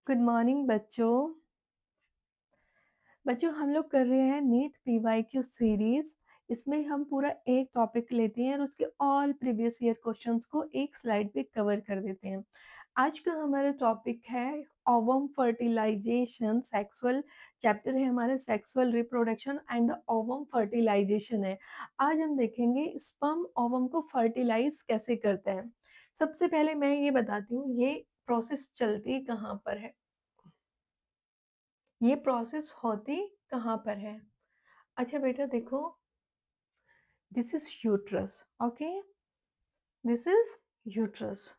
Good morning बच्चों। बच्चों हम लोग कर रहे हैं नीट पीवाईक्यू सीरीज। इसमें हम पूरा एक टॉपिक लेते हैं और उसके ऑल प्रीवियस ईयर क्वेश्चंस को एक स्लाइड पे कवर कर देते हैं। आज का हमारा टॉपिक है ओवम फर्टिलाइजेशन। सेक्सुअल चैप्टर है हमारा, sexual reproduction and ovum fertilization है। आज हम देखेंगे स्पर्म ओवम को फर्टिलाइज कैसे करते हैं। सबसे पहले मैं ये बताती हूँ ये प्रोसेस चलती कहाँ पर है, ये प्रोसेस होती कहाँ पर है। अच्छा बेटा देखो, this is uterus. Okay, this is uterus.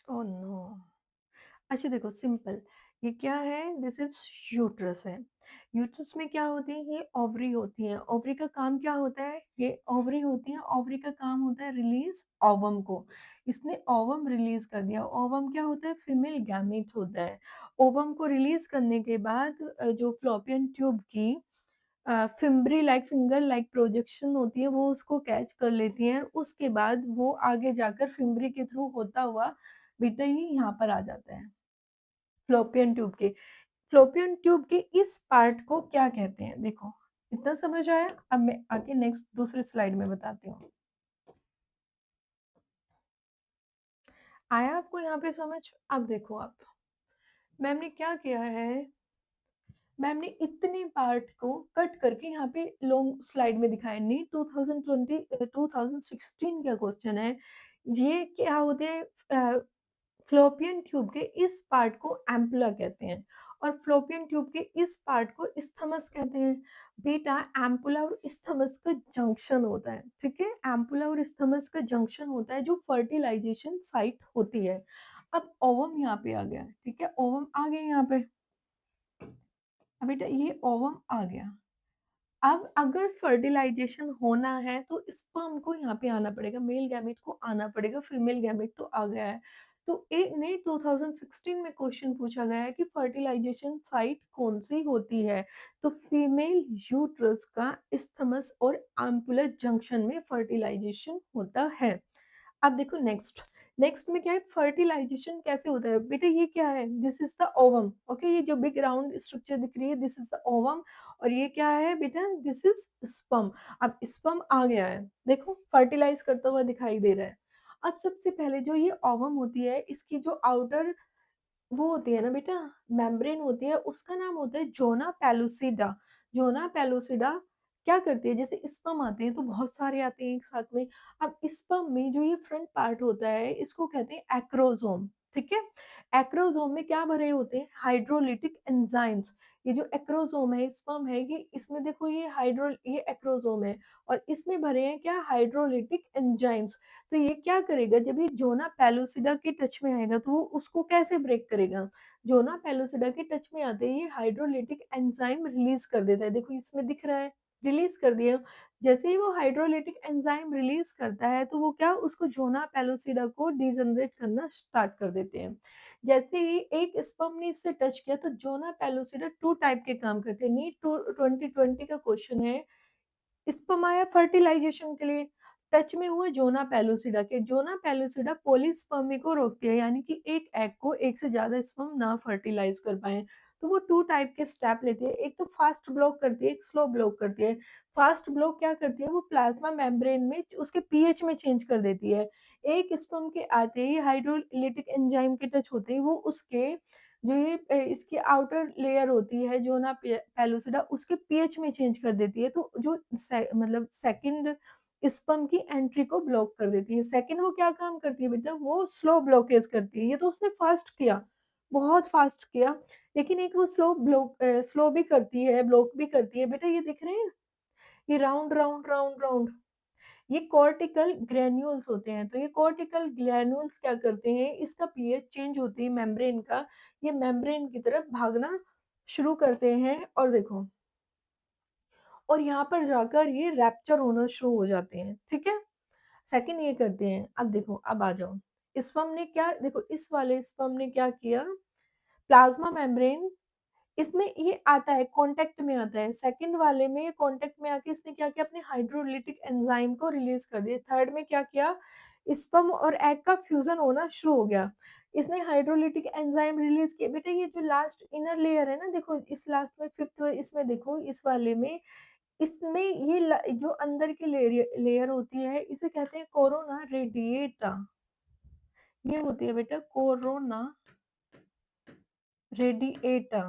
Oh no. अच्छा देखो सिंपल, ये क्या है, दिस इज यूट्रस है। यूट्रस में क्या होती है, ये ओवरी होती है। ओवरी का काम क्या होता है, ये ओवरी होती है, ओवरी का काम होता है रिलीज ओवम को। इसने ओवम रिलीज कर दिया। ओवम क्या होता है, फीमेल गैमेट होता है। ओवम को रिलीज करने के बाद जो फ्लोपियन ट्यूब की fimbriae like finger like projection होती है वो उसको कैच कर लेती हैं। उसके बाद वो आगे जाकर फिम्ब्री के थ्रू होता हुआ बेटा ये यहाँ पर आ जाता है फ्लोपियन ट्यूब के। फ्लोपियन ट्यूब के इस पार्ट को क्या कहते हैं, देखो इतना समझ आया। अब मैं आगे नेक्स्ट दूसरी स्लाइड में बताती हूँ। आया आपको यहाँ पे समझ। अब देखो, आप मैम ने क्या किया है, मैम ने इतने पार्ट को कट करके यहाँ पे लॉन्ग स्लाइड में दिखाया। नहीं 2020 2016 का क्वेश्चन है। ये क्या होते हैं, फ्लोपियन ट्यूब के इस पार्ट को एम्पुला कहते हैं और फ्लोपियन ट्यूब के इस पार्ट को इस्थमस कहते हैं। बेटा एम्पुला और इस्थमस का जंक्शन होता है, ठीक है। एम्पुला और इस्थमस का जंक्शन होता है जो फर्टिलाइजेशन साइट होती है। अब ओवम यहाँ पे आ गया, ठीक है, ओवम आ गया यहाँ पे। अब बेटा ये ओवम आ गया। अब अगर फर्टिलाइजेशन होना है तो स्पर्म को यहाँ पे आना पड़ेगा, मेल गैमेट को आना पड़ेगा। फीमेल गैमेट तो आ गया है। तो एक नई 2016 में क्वेश्चन पूछा गया है कि फर्टिलाइजेशन साइट कौन सी होती है। तो फीमेल यूट्रस का इस्थमस और एम्पुलर जंक्शन में फर्टिलाइजेशन होता है। अब देखो नेक्स्ट, नेक्स्ट में क्या है, फर्टिलाइजेशन कैसे होता है। बेटा ये क्या है, this is the ovum. Okay, ये जो बिग राउंड स्ट्रक्चर दिख रही है दिस इज द ओवम। और ये क्या है बेटा, दिस इज स्पर्म। अब स्पर्म आ गया है, देखो फर्टिलाइज करता हुआ दिखाई दे रहा है। अब सबसे पहले जो ये ओवम होती है इसकी जो आउटर वो होती है ना बेटा, मेम्ब्रेन होती है, उसका नाम होता है जोना पेलुसिडा। जोना पेलुसिडा क्या करती है, जैसे स्पर्म आते हैं तो बहुत सारे आते हैं एक साथ में। अब स्पर्म में जो ये फ्रंट पार्ट होता है इसको कहते हैं एक्रोसोम, ठीक है। एक्रोसोम में क्या भरे होते हैं, हाइड्रोलिटिक एंजाइम्स। ये जो एक्रोसोम है, स्पर्म है, ये इसमें देखो ये एक्रोसोम है और इसमें भरे हैं क्या, हाइड्रोलिटिक एंजाइम्स। तो ये क्या करेगा, जब ये जोना पेलुसिडा के टच में आएगा तो वो उसको कैसे ब्रेक करेगा। जोना पेलुसिडा के टच में आते ही ये हाइड्रोलिटिक एंजाइम रिलीज कर देता है, देखो इसमें दिख रहा है, रिलीज कर दिया। जैसे ही वो हाइड्रोलिटिक एंजाइम रिलीज करता है तो वो क्या, उसको जोना पेलुसिडा को डिजनरेट करना स्टार्ट कर देते हैं। जैसे ही एक स्पर्म ने इससे टच किया तो जोना पेलुसिडा टू टाइप के काम करते हैं। नीट 2020 का क्वेश्चन है, स्पर्म आया फर्टिलाइजेशन के लिए, टच में हुए जोना पेलुसिडा के। जोना पेलुसिडा पॉलीस्पर्मी को रोकती है, यानी कि एक एग को एक से ज्यादा स्पर्म ना फर्टिलाइज कर पाए। तो वो टू टाइप के स्टेप लेती है, एक तो फास्ट ब्लॉक करती है, एक स्लो ब्लॉक करती है। फास्ट ब्लॉक क्या करती है, वो प्लाज्मा मेम्ब्रेन में उसके पीएच में चेंज कर देती है। एक स्पर्म के आते ही हाइड्रोलिटिक एंजाइम के टच होते ही वो उसके जो ये इसकी आउटर लेयर होती है जो ना पेलुसिडा, उसके पीएच में चेंज कर देती है। तो जो मतलब सेकंड स्पर्म की एंट्री को ब्लॉक कर देती है। सेकंड वो क्या काम करती है बेटा, वो स्लो ब्लॉकेज करती है। ये तो उसने फास्ट किया, बहुत फास्ट किया, लेकिन एक वो स्लो भी करती है, ब्लॉक भी करती है। बेटा ये दिख रहे हैं, ये राउंड राउंड राउंड राउंड, ये कॉर्टिकल ग्रेन्यूल्स होते हैं। तो ये कॉर्टिकल ग्रेन्यूल्स क्या करते हैं, इसका पीएच चेंज होती है मेम्ब्रेन का, ये मेम्ब्रेन की तरफ भागना शुरू करते हैं और देखो, और यहाँ पर जाकर ये रैप्चर होना शुरू हो जाते हैं, ठीक है। सेकंड ये करते हैं। अब देखो, अब आ जाओ, स्पर्म ने क्या, देखो इस वाले स्पर्म ने क्या किया, प्लाज्मा मेम्ब्रेन इसमें ये आता है, कॉन्टैक्ट में आता है। सेकंड वाले में कॉन्टैक्ट में आके इसने क्या किया, अपने हाइड्रोलिटिक एंजाइम को रिलीज़ कर दिया। थर्ड में क्या किया, स्पर्म और एग का फ्यूज़न होना शुरू हो गया। इसने हाइड्रोलिटिक एंजाइम रिलीज़ किए। बेटा ये जो लास्ट इनर लेयर है ना, देखो इस लास्ट में 5th इसमें देखो, इस वाले में, इसमें ये जो अंदर की लेयर होती है, इसे कहते हैं कोरोना रेडिएटा। ये होती है बेटा corona radiata,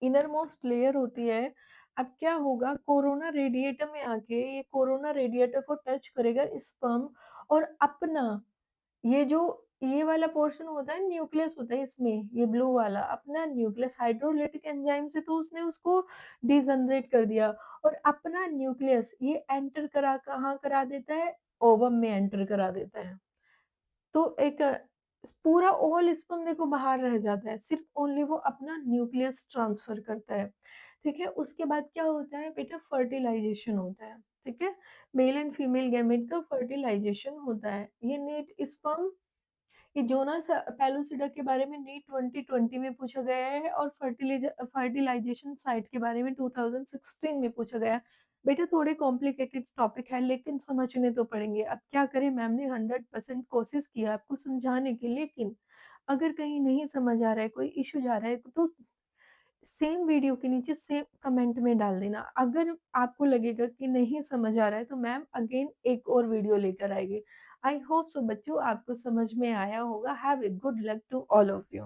innermost layer होती है। अब क्या होगा, कोरोना रेडिएटर में आके ये कोरोना रेडिएटर को टच करेगा स्पर्म, और अपना ये जो ये वाला पोर्शन होता है, न्यूक्लियस होता है इसमें, ये ब्लू वाला अपना न्यूक्लियस हाइड्रोलिटिक एंजाइम से तो उसने उसको डिजनरेट कर दिया, और अपना न्यूक्लियस ये एंटर करा, कहाँ करा देता है, ओवम में एंटर करा देता है। तो एक पूरा ओवल स्पर्म देखो बाहर रह जाता है, सिर्फ ओनली वो अपना न्यूक्लियस ट्रांसफर करता है, ठीक है। उसके बाद क्या होता है बेटा, फर्टिलाइजेशन होता है, ठीक है। मेल एंड फीमेल गैमेट का फर्टिलाइजेशन होता है। ये नीट स्पर्म, ये जोनास पेलुसिडा के बारे में नीट 2020 में पूछा गया है, और फर्टिलाइजेशन साइट के बारे में 2016 में पूछा गया है। बेटा थोड़े कॉम्प्लिकेटेड टॉपिक है, लेकिन समझने तो पड़ेंगे। अब क्या करें, मैम ने 100% कोशिश किया आपको समझाने की, लेकिन अगर कहीं नहीं समझ आ रहा है, कोई इश्यू जा रहा है, तो सेम वीडियो के नीचे सेम कमेंट में डाल देना। अगर आपको लगेगा कि नहीं समझ आ रहा है, तो मैम अगेन एक और वीडियो लेकर आएगी। आई होप सो बच्चों आपको समझ में आया होगा। Have a good luck to all of you.